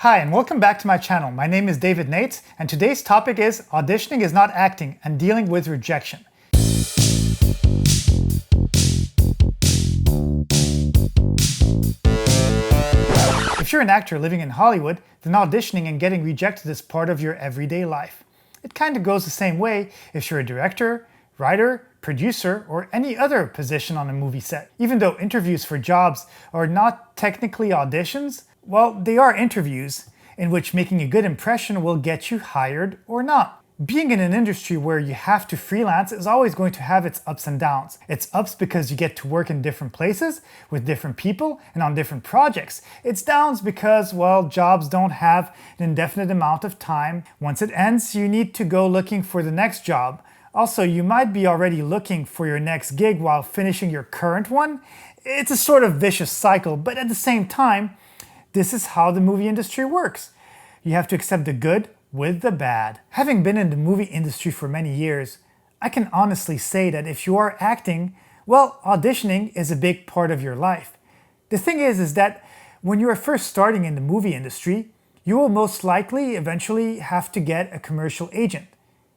Hi, and welcome back to my channel. My name is David Neyts, and today's topic is auditioning is not acting and dealing with rejection. If you're an actor living in Hollywood, then auditioning and getting rejected is part of your everyday life. It kind of goes the same way if you're a director, writer, producer, or any other position on a movie set. Even though interviews for jobs are not technically auditions, well, they are interviews in which making a good impression will get you hired or not. Being in an industry where you have to freelance is always going to have its ups and downs. It's ups because you get to work in different places, with different people, and on different projects. It's downs because, well, jobs don't have an indefinite amount of time. Once it ends, you need to go looking for the next job. Also, you might be already looking for your next gig while finishing your current one. It's a sort of vicious cycle, but at the same time, this is how the movie industry works. You have to accept the good with the bad. Having been in the movie industry for many years, I can honestly say that if you are acting, well, auditioning is a big part of your life. The thing is that when you are first starting in the movie industry, you will most likely eventually have to get a commercial agent.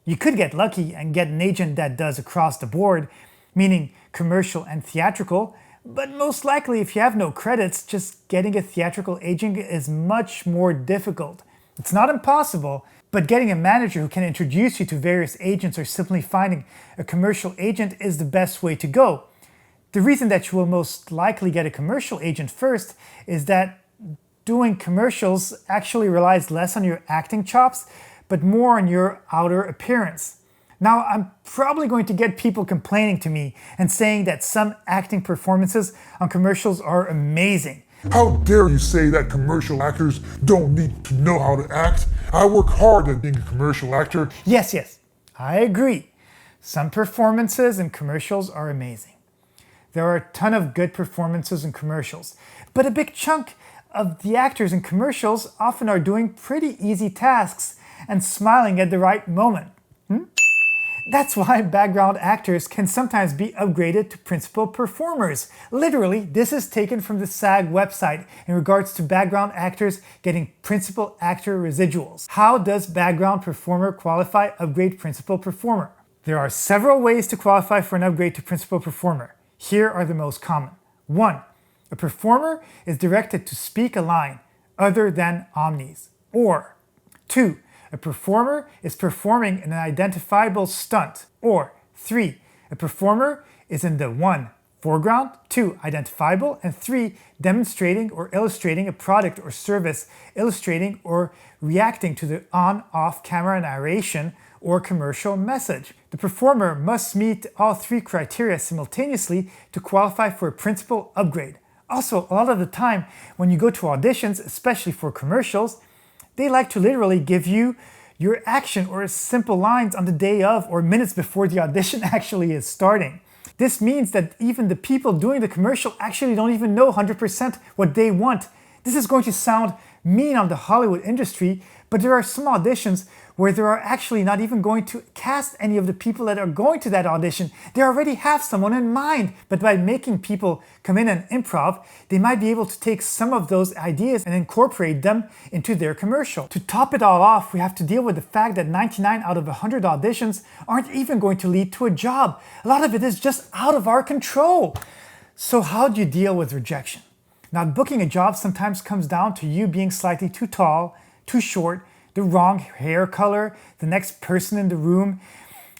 You could get lucky and get an agent that does across the board, meaning commercial and theatrical, but most likely if you have no credits, just getting a theatrical agent is much more difficult. It's not impossible, but getting a manager who can introduce you to various agents or simply finding a commercial agent is the best way to go. The reason that you will most likely get a commercial agent first is that doing commercials actually relies less on your acting chops, but more on your outer appearance. Now, I'm probably going to get people complaining to me and saying that some acting performances on commercials are amazing. How dare you say that commercial actors don't need to know how to act? I work hard at being a commercial actor. Yes, I agree. Some performances in commercials are amazing. There are a ton of good performances in commercials, but a big chunk of the actors in commercials often are doing pretty easy tasks and smiling at the right moment. That's why background actors can sometimes be upgraded to principal performers. Literally, this is taken from the SAG website in regards to background actors getting principal actor residuals. How does background performer qualify upgrade principal performer? There are several ways to qualify for an upgrade to principal performer. Here are the most common. 1. A performer is directed to speak a line other than omnis. Or 2. A performer is performing an identifiable stunt. Or 3. A performer is in the 1. Foreground, 2. Identifiable, and 3. Demonstrating or illustrating a product or service, illustrating or reacting to the on-off camera narration or commercial message. The performer must meet all 3 criteria simultaneously to qualify for a principal upgrade. Also, a lot of the time when you go to auditions, especially for commercials, they like to literally give you your action or simple lines on the day of or minutes before the audition actually is starting. This means that even the people doing the commercial actually don't even know 100% what they want. This is going to sound mean on the Hollywood industry, but there are some auditions where they are actually not even going to cast any of the people that are going to that audition. They already have someone in mind, but by making people come in and improv, they might be able to take some of those ideas and incorporate them into their commercial. To top it all off, we have to deal with the fact that 99 out of 100 auditions aren't even going to lead to a job. A lot of it is just out of our control. So how do you deal with rejection? Now, booking a job sometimes comes down to you being slightly too tall, too short, the wrong hair color, the next person in the room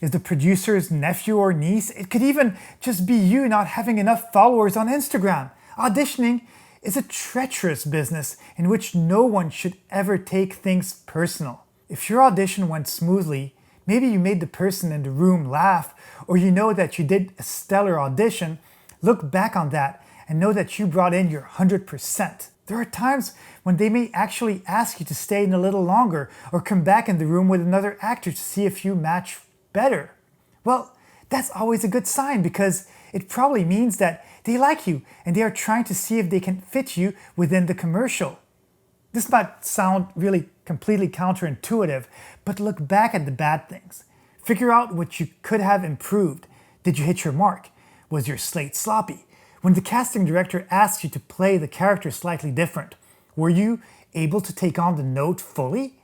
is the producer's nephew or niece. It could even just be you not having enough followers on Instagram. Auditioning is a treacherous business in which no one should ever take things personal. If your audition went smoothly, maybe you made the person in the room laugh, or you know that you did a stellar audition, look back on that and know that you brought in your 100%. There are times when they may actually ask you to stay in a little longer or come back in the room with another actor to see if you match better. Well, that's always a good sign because it probably means that they like you and they are trying to see if they can fit you within the commercial. This might sound really completely counterintuitive, but look back at the bad things. Figure out what you could have improved. Did you hit your mark? Was your slate sloppy? When the casting director asked you to play the character slightly different, were you able to take on the note fully?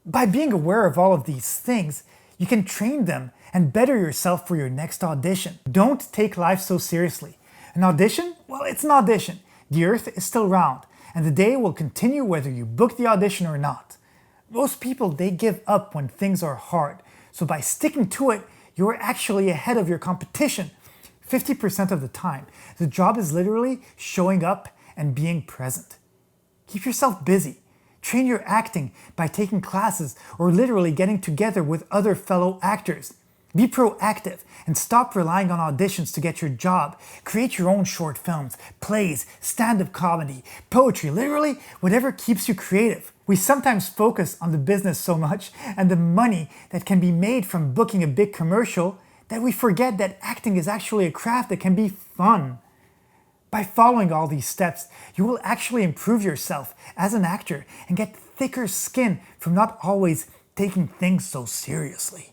By being aware of all of these things, you can train them and better yourself for your next audition. Don't take life so seriously. An audition? Well, it's an audition. The earth is still round, and the day will continue whether you book the audition or not. Most people, they give up when things are hard, so by sticking to it, you're actually ahead of your competition. 50% of the time, the job is literally showing up and being present. Keep yourself busy. Train your acting by taking classes or literally getting together with other fellow actors. Be proactive and stop relying on auditions to get your job. Create your own short films, plays, stand-up comedy, poetry, literally whatever keeps you creative. We sometimes focus on the business so much and the money that can be made from booking a big commercial that we forget that acting is actually a craft that can be fun. By following all these steps, you will actually improve yourself as an actor and get thicker skin from not always taking things so seriously.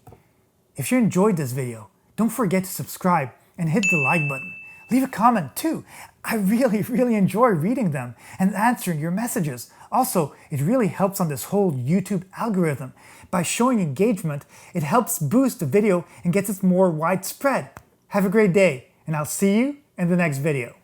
If you enjoyed this video, don't forget to subscribe and hit the like button. Leave a comment too. I really enjoy reading them and answering your messages. Also, it really helps on this whole YouTube algorithm. By showing engagement, it helps boost the video and gets it more widespread. Have a great day, and I'll see you in the next video.